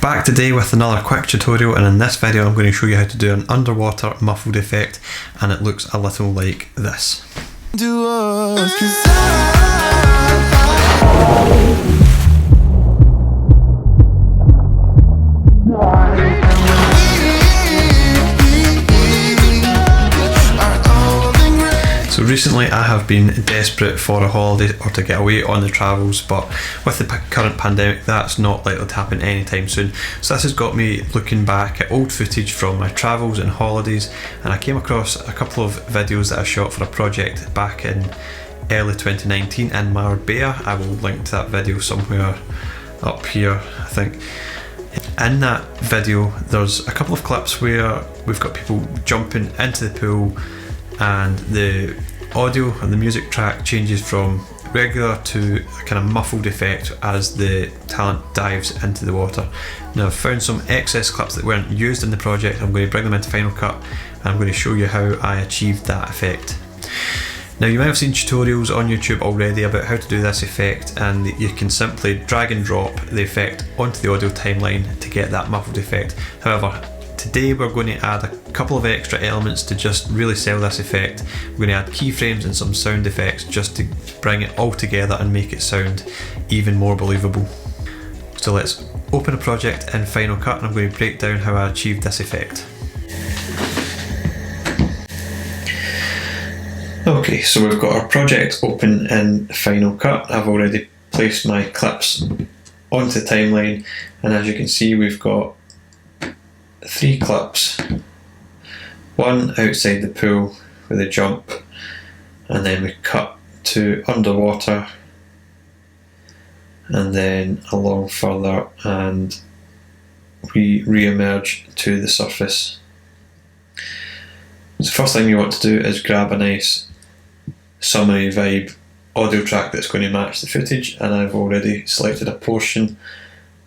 Back today with another quick tutorial, and in this video I'm going to show you how to do an underwater muffled effect, and it looks a little like this. So recently I have been desperate for a holiday or to get away on the travels, but with the current pandemic that's not likely to happen anytime soon. So this has got me looking back at old footage from my travels and holidays, and I came across a couple of videos that I shot for a project back in early 2019 in Marbella. I will link to that video somewhere up here, I think. In that video there's a couple of clips where we've got people jumping into the pool, and the audio and the music track changes from regular to a kind of muffled effect as the talent dives into the water. Now I've found some excess clips that weren't used in the project. I'm going to bring them into Final Cut and I'm going to show you how I achieved that effect. Now you might have seen tutorials on YouTube already about how to do this effect, and you can simply drag and drop the effect onto the audio timeline to get that muffled effect. However, today we're going to add a couple of extra elements to just really sell this effect. We're going to add keyframes and some sound effects just to bring it all together and make it sound even more believable. So let's open a project in Final Cut and I'm going to break down how I achieved this effect. Okay, so we've got our project open in Final Cut. I've already placed my clips onto the timeline, and as you can see we've got 3 clips, one outside the pool with a jump, and then we cut to underwater and then along further and we re-emerge to the surface. So the first thing you want to do is grab a nice summary vibe audio track that's going to match the footage, and I've already selected a portion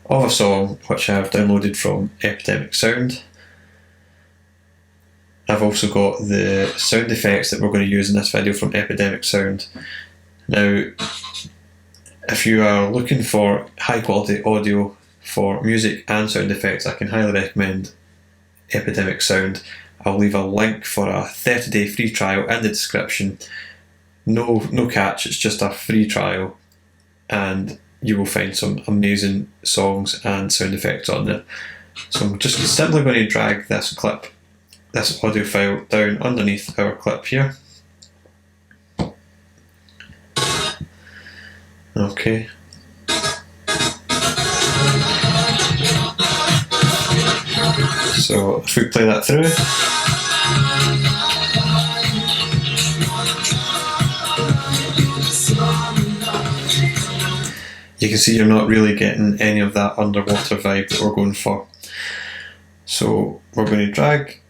of a song which I have downloaded from Epidemic Sound. I've also got the sound effects that we're going to use in this video from Epidemic Sound. Now, if you are looking for high quality audio for music and sound effects, I can highly recommend Epidemic Sound. I'll leave a link for a 30-day free trial in the description. No catch, it's just a free trial, and you will find some amazing songs and sound effects on there. So I'm just simply going to drag this audio file down underneath our clip here. Okay. So if we play that through, you can see you're not really getting any of that underwater vibe that we're going for. So we're going to drag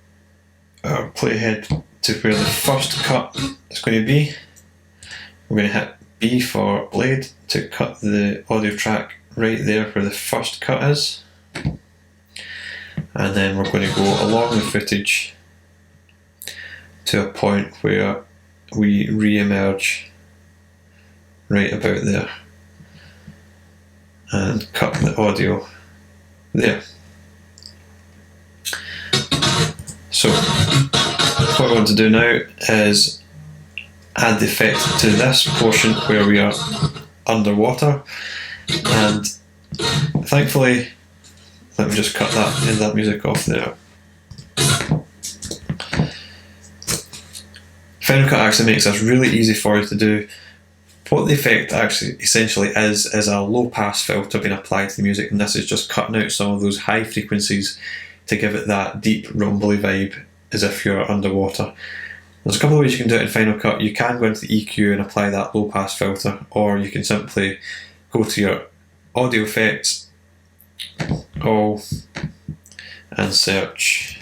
our playhead to where the first cut is going to be. We're going to hit B for blade to cut the audio track right there where the first cut is. And then we're going to go along the footage to a point where we re-emerge right about there and cut the audio there. So what I want to do now is add the effect to this portion where we are underwater, and thankfully, let me just cut that music off there. Final Cut actually makes this really easy for you to do. What the effect actually essentially is a low pass filter being applied to the music, and this is just cutting out some of those high frequencies to give it that deep rumbly vibe as if you're underwater. There's a couple of ways you can do it in Final Cut. You can go into the EQ and apply that low pass filter, or you can simply go to your audio effects, all, and search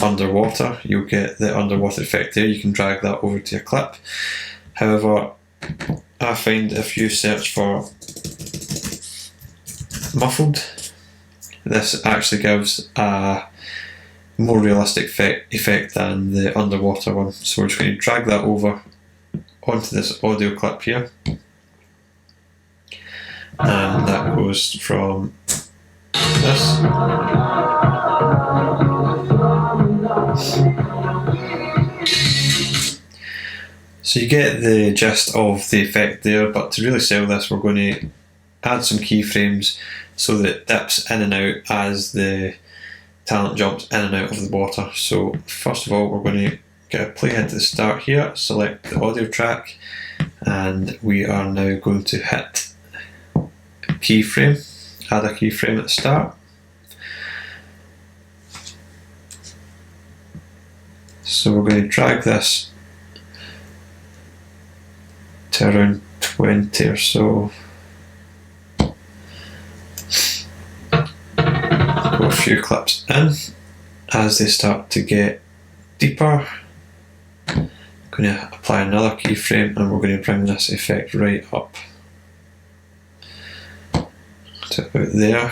underwater. You'll get the underwater effect there. You can drag that over to your clip. However, I find if you search for Muffled, this actually gives a more realistic effect than the underwater one. So we're just going to drag that over onto this audio clip here, and that goes from this. So you get the gist of the effect there, but to really sell this we're going to add some keyframes so that it dips in and out as the talent jumps in and out of the water. So first of all we're going to get a playhead to the start here, select the audio track, and we are now going to hit keyframe, add a keyframe at the start. So we're going to drag this to around 20 or so. Go a few clips in. As they start to get deeper, I'm going to apply another keyframe and we're going to bring this effect right up to about there.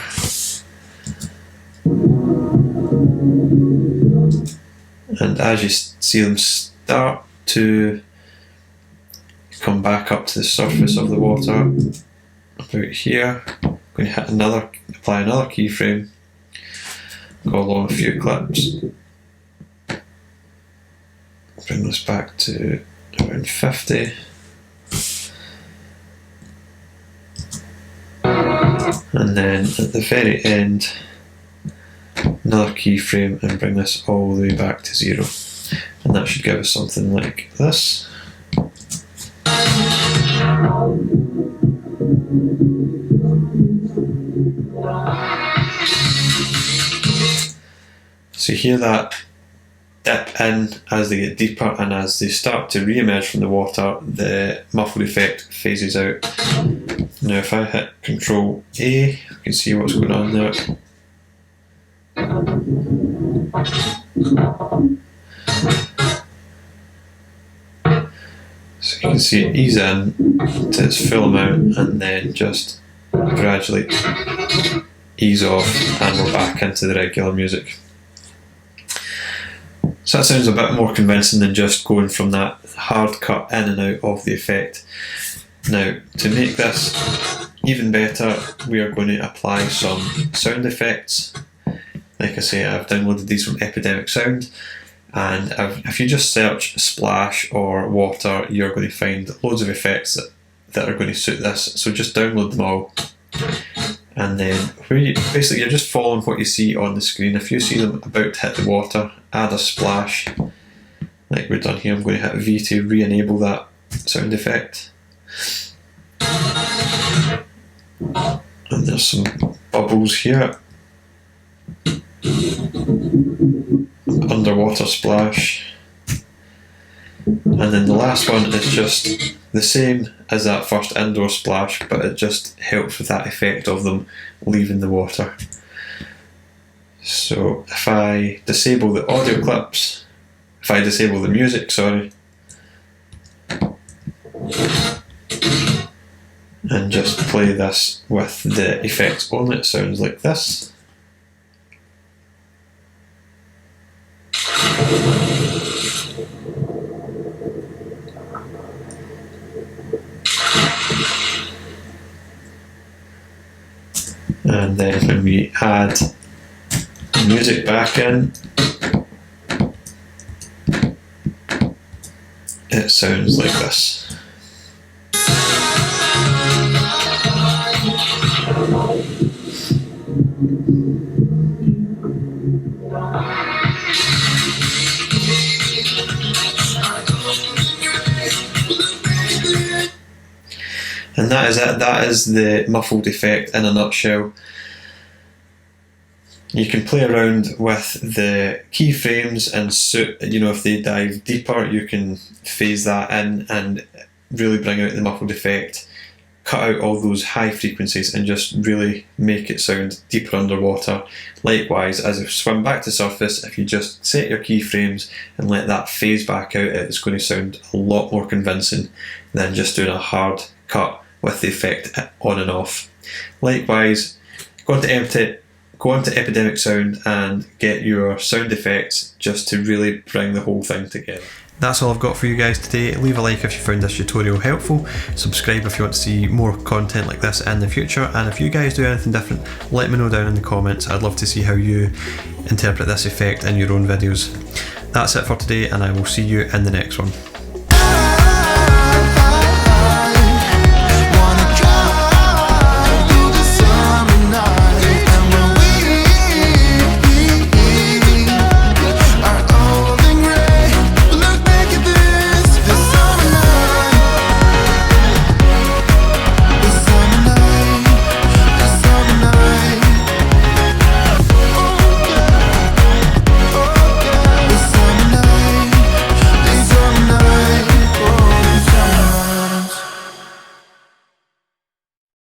And as you see them start to come back up to the surface of the water, about here, I'm going to apply another keyframe, go along a few clips, bring this back to around 50, and then at the very end another keyframe and bring this all the way back to 0, and that should give us something like this. So you hear that dip in as they get deeper, and as they start to re-emerge from the water the muffled effect phases out. Now if I hit Ctrl A, you can see what's going on there. So you can see it ease in to its full amount and then just gradually ease off, and we're back into the regular music. So that sounds a bit more convincing than just going from that hard cut in and out of the effect. Now to make this even better we are going to apply some sound effects. Like I say, I've downloaded these from Epidemic Sound, and if you just search splash or water you're going to find loads of effects that are going to suit this, so just download them all. And then basically you're just following what you see on the screen. If you see them about to hit the water, add a splash like we've done here. I'm going to hit V to re-enable that sound effect. And there's some bubbles here. Underwater splash. And then the last one is just the same as that first indoor splash, but it just helps with that effect of them leaving the water. So if I disable the audio clips, if I disable the music, sorry, and just play this with the effects only, it sounds like this. And then when we add music back in, it sounds like this. And that is it. That is the muffled effect in a nutshell. You can play around with the keyframes and if they dive deeper, you can phase that in and really bring out the muffled effect. Cut out all those high frequencies and just really make it sound deeper underwater. Likewise, as you swim back to surface, if you just set your keyframes and let that phase back out, it's going to sound a lot more convincing than just doing a hard cut with the effect on and off. Likewise, go onto Epidemic Sound and get your sound effects just to really bring the whole thing together. That's all I've got for you guys today. Leave a like if you found this tutorial helpful, subscribe if you want to see more content like this in the future, and if you guys do anything different, let me know down in the comments. I'd love to see how you interpret this effect in your own videos. That's it for today, and I will see you in the next one.